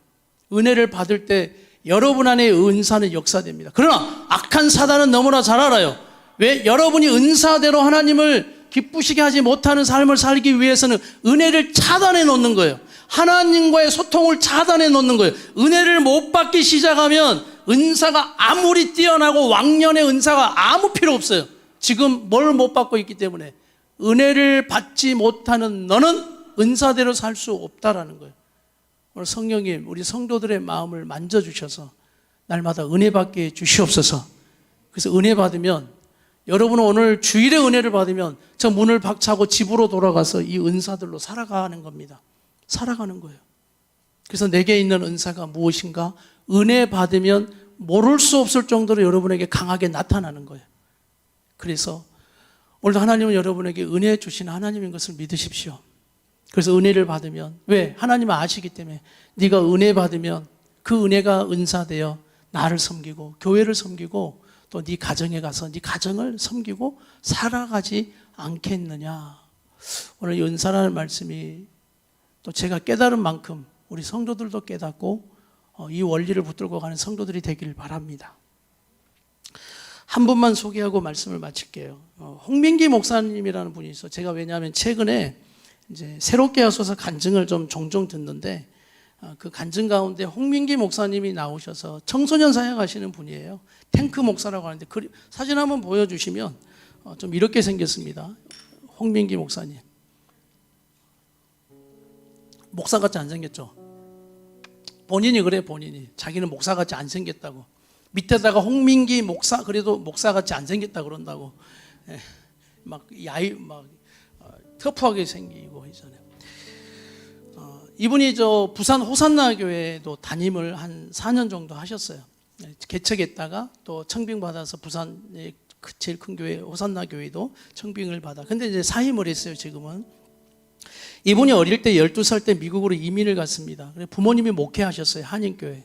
은혜를 받을 때 여러분 안에 은사는 역사됩니다. 그러나 악한 사단은 너무나 잘 알아요. 왜? 여러분이 은사대로 하나님을 기쁘시게 하지 못하는 삶을 살기 위해서는 은혜를 차단해 놓는 거예요. 하나님과의 소통을 차단해 놓는 거예요. 은혜를 못 받기 시작하면 은사가 아무리 뛰어나고 왕년의 은사가 아무 필요 없어요. 지금 뭘 못 받고 있기 때문에 은혜를 받지 못하는 너는 은사대로 살 수 없다라는 거예요. 오늘 성령님 우리 성도들의 마음을 만져주셔서 날마다 은혜 받게 주시옵소서. 그래서 은혜 받으면 여러분은 오늘 주일에 은혜를 받으면 저 문을 박차고 집으로 돌아가서 이 은사들로 살아가는 겁니다. 살아가는 거예요. 그래서 내게 있는 은사가 무엇인가? 은혜 받으면 모를 수 없을 정도로 여러분에게 강하게 나타나는 거예요. 그래서 오늘 하나님은 여러분에게 은혜 주신 하나님인 것을 믿으십시오. 그래서 은혜를 받으면 왜? 하나님은 아시기 때문에 네가 은혜 받으면 그 은혜가 은사되어 나를 섬기고 교회를 섬기고 또 네 가정에 가서 네 가정을 섬기고 살아가지 않겠느냐. 오늘 이 은사라는 말씀이 또 제가 깨달은 만큼 우리 성도들도 깨닫고 이 원리를 붙들고 가는 성도들이 되길 바랍니다. 한 분만 소개하고 말씀을 마칠게요. 홍민기 목사님이라는 분이 있어요. 제가 왜냐하면 최근에 이제 새롭게 하소서 간증을 좀 종종 듣는데 그 간증 가운데 홍민기 목사님이 나오셔서 청소년 사역하시는 분이에요. 탱크 목사라고 하는데 사진 한번 보여주시면 좀 이렇게 생겼습니다. 홍민기 목사님. 목사같이 안 생겼죠? 본인이 그래, 본인이. 자기는 목사같이 안 생겼다고. 밑에다가 홍민기 목사, 그래도 목사같이 안 생겼다 그런다고. 막 터프하게 생기고 이전에 이분이 저 부산 호산나 교회도 담임을 한 4년 정도 하셨어요. 개척했다가 또 청빙받아서 부산의 제일 큰 교회 호산나 교회도 청빙을 받아. 근데 이제 사임을 했어요. 지금은 이분이 어릴 때 12살 때 미국으로 이민을 갔습니다. 부모님이 목회하셨어요. 한인교회.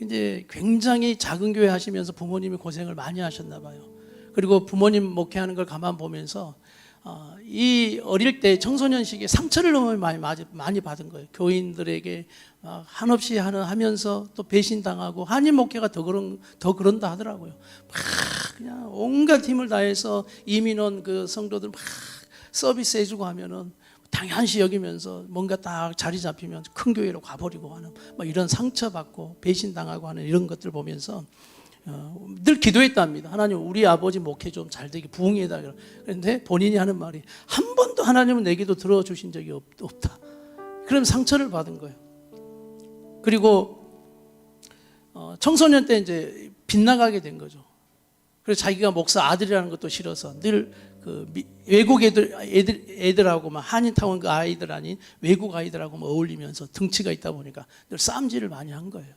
이제 굉장히 작은 교회 하시면서 부모님이 고생을 많이 하셨나 봐요. 그리고 부모님 목회하는 걸 가만 보면서 이 어릴 때 청소년 시기에 상처를 너무 많이 받은 거예요. 교인들에게 한없이 하면서 또 배신당하고 한인 목회가 더 그런다 하더라고요. 막 그냥 온갖 힘을 다해서 이민 온 그 성도들 막 서비스 해주고 하면은 당연시 여기면서 뭔가 딱 자리 잡히면 큰 교회로 가버리고 하는 뭐 이런 상처받고 배신당하고 하는 이런 것들 보면서 늘 기도했답니다. 하나님 우리 아버지 목회 좀 잘 되게 부흥해달라. 그런데 본인이 하는 말이 한 번도 하나님은 내 기도 들어주신 적이 없다. 그럼 상처를 받은 거예요. 그리고 청소년 때 이제 빗나가게 된 거죠. 그래서 자기가 목사 아들이라는 것도 싫어서 늘 그 외국 애들하고 막 한인타운 그 아이들 아닌 외국 아이들하고 어울리면서 등치가 있다 보니까 늘 싸움질을 많이 한 거예요.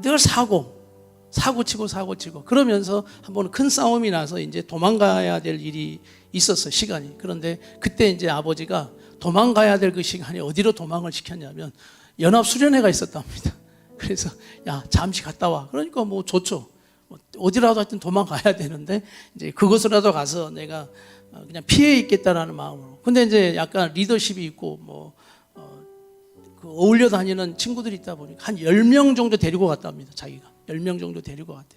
늘 사고 치고 그러면서 한 번은 큰 싸움이 나서 이제 도망가야 될 일이 있었어요. 시간이. 그런데 그때 이제 아버지가 도망가야 될 그 시간에 어디로 도망을 시켰냐면 연합수련회가 있었답니다. 그래서 야 잠시 갔다 와. 그러니까 뭐 좋죠. 어디라도 하여튼 도망가야 되는데 이제 그곳으로라도 가서 내가 그냥 피해 있겠다라는 마음으로. 근데 이제 약간 리더십이 있고 뭐 그 어울려 다니는 친구들이 있다 보니까 한 10명 정도 데리고 갔답니다. 자기가 10명 정도 데리고 갔대.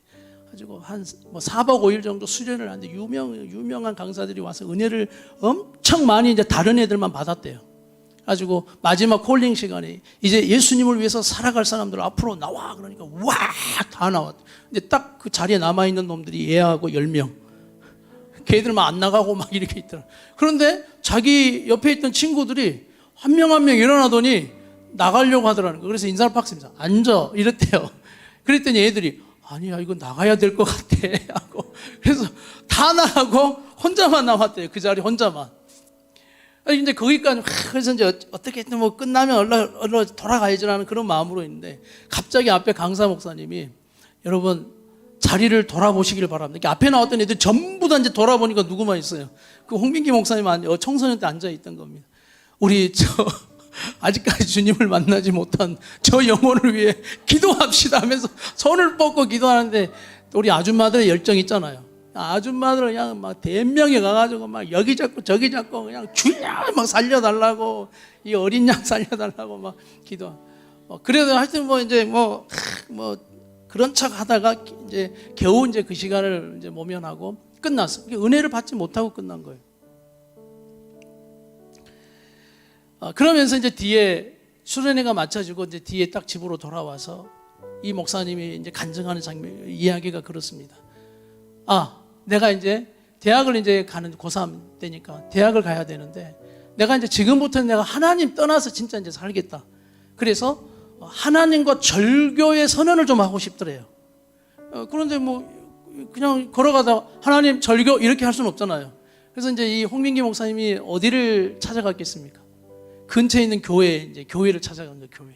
가지고 한 뭐 4박 5일 정도 수련을 하는데 유명한 강사들이 와서 은혜를 엄청 많이 이제 다른 애들만 받았대요. 가지고 마지막 콜링 시간에 이제 예수님을 위해서 살아갈 사람들 앞으로 나와 그러니까 와 다 나왔대. 근데 딱 그 자리에 남아 있는 놈들이 얘하고 10명. 걔들만 안 나가고 막 이렇게 있더라. 그런데 자기 옆에 있던 친구들이 한 명 한 명 일어나더니 나가려고 하더라는 거예요. 그래서 인사를 박습니다. 앉아 이랬대요. 그랬더니 애들이 아니야 이거 나가야 될 것 같아 하고 그래서 다 나가고 혼자만 남았대요. 그 자리 혼자만. 이제 거기까지 그래서 이제 어떻게든 뭐 끝나면 얼른 돌아가야지라는 그런 마음으로 있는데 갑자기 앞에 강사 목사님이 여러분 자리를 돌아보시길 바랍니다. 앞에 나왔던 애들 전부 다 이제 돌아보니까 누구만 있어요. 그 홍민기 목사님 청소년 때 앉아 있던 겁니다. 우리 아직까지 주님을 만나지 못한 저 영혼을 위해 기도합시다 하면서 손을 뻗고 기도하는데 우리 아줌마들의 열정 있잖아요. 아줌마들은 그냥 막 대명에 가가지고 막 여기 잡고 저기 잡고 그냥 주야 막 살려달라고 이 어린 양 살려달라고 막 기도. 그래도 하여튼 뭐 이제 뭐 그런 척 하다가 이제 겨우 이제 그 시간을 이제 모면하고 끝났어. 은혜를 받지 못하고 끝난 거예요. 그러면서 이제 뒤에 수련회가 마쳐지고 이제 뒤에 딱 집으로 돌아와서 이 목사님이 이제 간증하는 장면 이야기가 그렇습니다. 내가 이제 대학을 이제 가는 고3 때니까 대학을 가야 되는데 내가 이제 지금부터는 내가 하나님 떠나서 진짜 이제 살겠다. 그래서 하나님과 절교의 선언을 좀 하고 싶더래요. 그런데 뭐 그냥 걸어가다 하나님 절교 이렇게 할 수는 없잖아요. 그래서 이제 이 홍민기 목사님이 어디를 찾아갔겠습니까? 근처에 있는 이제 교회를 찾아간 거예요. 교회.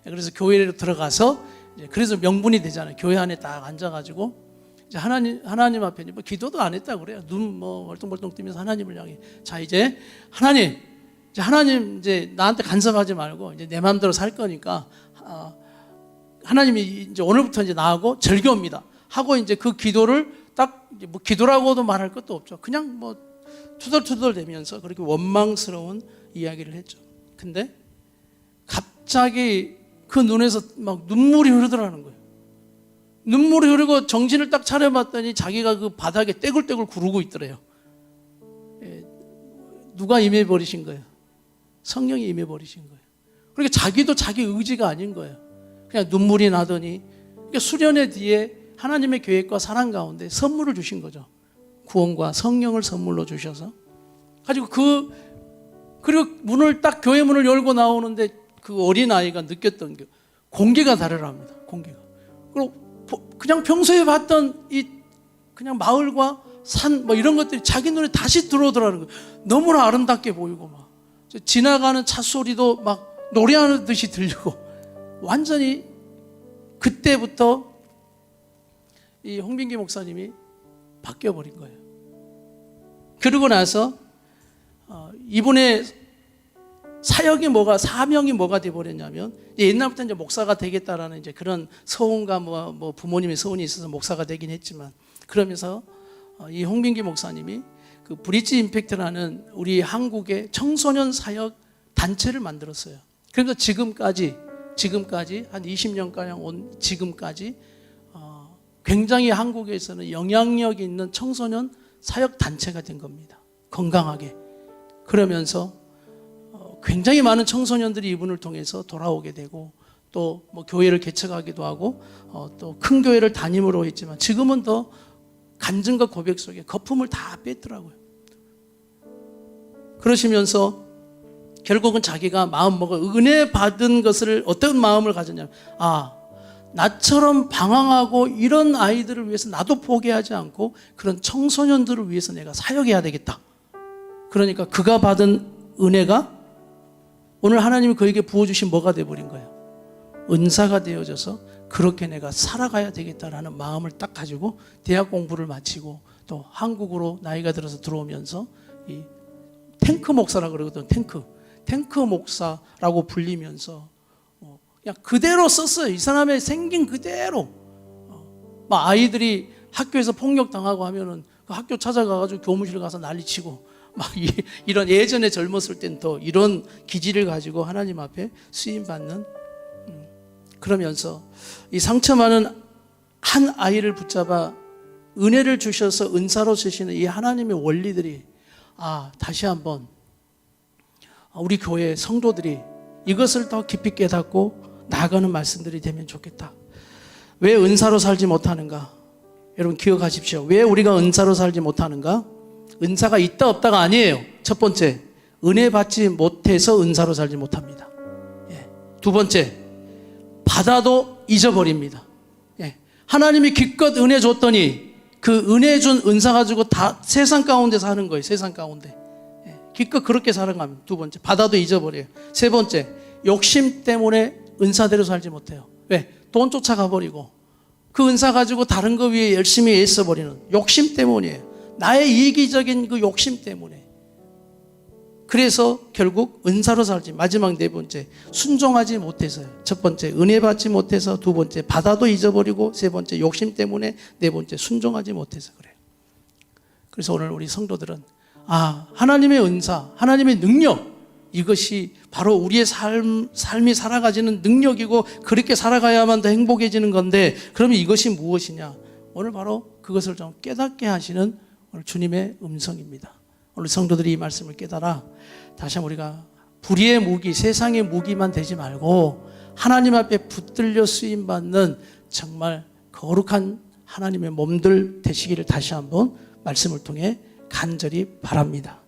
그래서 교회로 들어가서 이제 그래서 명분이 되잖아요. 교회 안에 딱 앉아가지고 이제 하나님 앞에 뭐 기도도 안 했다 그래요. 눈 뭐 멀뚱멀뚱 뜨면서 하나님을 향해 자 이제 하나님 이제 나한테 간섭하지 말고 이제 내 마음대로 살 거니까 하나님이 이제 오늘부터 이제 나하고 절교입니다 하고 이제 그 기도를 딱 뭐 기도라고도 말할 것도 없죠. 그냥 뭐 투덜투덜 대면서 그렇게 원망스러운 이야기를 했죠. 근데 갑자기 그 눈에서 막 눈물이 흐르더라는 거예요. 눈물이 흐르고 정신을 딱 차려봤더니 자기가 그 바닥에 떼굴떼굴 구르고 있더래요. 누가 임해버리신 거예요? 성령이 임해버리신 거예요. 그러니까 자기도 자기 의지가 아닌 거예요. 그냥 눈물이 나더니 그러니까 수련회 뒤에 하나님의 계획과 사랑 가운데 선물을 주신 거죠. 구원과 성령을 선물로 주셔서 가지고 그리고 문을 딱 교회 문을 열고 나오는데 그 어린아이가 느꼈던 게 공기가 다르랍니다. 공기가. 그리고 그냥 평소에 봤던 이 그냥 마을과 산 뭐 이런 것들이 자기 눈에 다시 들어오더라는 거예요. 너무나 아름답게 보이고 막 지나가는 차 소리도 막 노래하는 듯이 들리고 완전히 그때부터 이 홍빈기 목사님이 바뀌어 버린 거예요. 그러고 나서 이분의 사역이 뭐가 사명이 뭐가 돼 버렸냐면 옛날부터 이제 목사가 되겠다라는 이제 그런 소원과 뭐 부모님의 소원이 있어서 목사가 되긴 했지만 그러면서 이 홍빈기 목사님이 그 브릿지 임팩트라는 우리 한국의 청소년 사역 단체를 만들었어요. 그래서 지금까지 한 20년가량 온 지금까지 굉장히 한국에서는 영향력 있는 청소년 사역 단체가 된 겁니다. 건강하게. 그러면서 굉장히 많은 청소년들이 이분을 통해서 돌아오게 되고 또 뭐 교회를 개척하기도 하고 또 큰 교회를 담임으로 했지만 지금은 더 간증과 고백 속에 거품을 다 뺐더라고요. 그러시면서 결국은 자기가 마음먹어 은혜 받은 것을 어떤 마음을 가졌냐면 나처럼 방황하고 이런 아이들을 위해서 나도 포기하지 않고 그런 청소년들을 위해서 내가 사역해야 되겠다. 그러니까 그가 받은 은혜가 오늘 하나님이 그에게 부어주신 뭐가 되어버린 거예요. 은사가 되어져서 그렇게 내가 살아가야 되겠다라는 마음을 딱 가지고 대학 공부를 마치고 또 한국으로 나이가 들어서 들어오면서 이 탱크 목사라고 그러거든. 탱크 목사라고 불리면서 그냥 그대로 썼어요. 이 사람의 생긴 그대로. 막 아이들이 학교에서 폭력당하고 하면은 그 학교 찾아가가지고 교무실 가서 난리치고 막 이런 예전에 젊었을 땐 더 이런 기질을 가지고 하나님 앞에 쓰임받는 그러면서 이 상처 많은 한 아이를 붙잡아 은혜를 주셔서 은사로 쓰시는 이 하나님의 원리들이 다시 한번 우리 교회 성도들이 이것을 더 깊이 깨닫고 나아가는 말씀들이 되면 좋겠다. 왜 은사로 살지 못하는가? 여러분 기억하십시오. 왜 우리가 은사로 살지 못하는가? 은사가 있다 없다가 아니에요. 첫 번째, 은혜 받지 못해서 은사로 살지 못합니다. 두 번째, 받아도 잊어버립니다. 하나님이 기껏 은혜 줬더니 그 은혜 준 은사 가지고 다 세상 가운데 사는 거예요. 세상 가운데. 기껏 그렇게 살아가면 두 번째, 받아도 잊어버려요. 세 번째, 욕심 때문에 은사대로 살지 못해요. 왜? 돈 쫓아가 버리고 그 은사 가지고 다른 거 위에 열심히 애써버리는 욕심 때문이에요. 나의 이기적인 그 욕심 때문에. 그래서 결국 은사로 살지. 마지막 네 번째, 순종하지 못해서요. 첫 번째, 은혜 받지 못해서. 두 번째, 받아도 잊어버리고. 세 번째, 욕심 때문에. 네 번째, 순종하지 못해서 그래요. 그래서 오늘 우리 성도들은 하나님의 은사, 하나님의 능력, 이것이 바로 우리의 삶이 살아가지는 능력이고 그렇게 살아가야만 더 행복해지는 건데 그러면 이것이 무엇이냐? 오늘 바로 그것을 좀 깨닫게 하시는 오늘 주님의 음성입니다. 오늘 성도들이 이 말씀을 깨달아 다시 한번 우리가 불의의 무기, 세상의 무기만 되지 말고 하나님 앞에 붙들려 쓰임받는 정말 거룩한 하나님의 몸들 되시기를 다시 한번 말씀을 통해 간절히 바랍니다.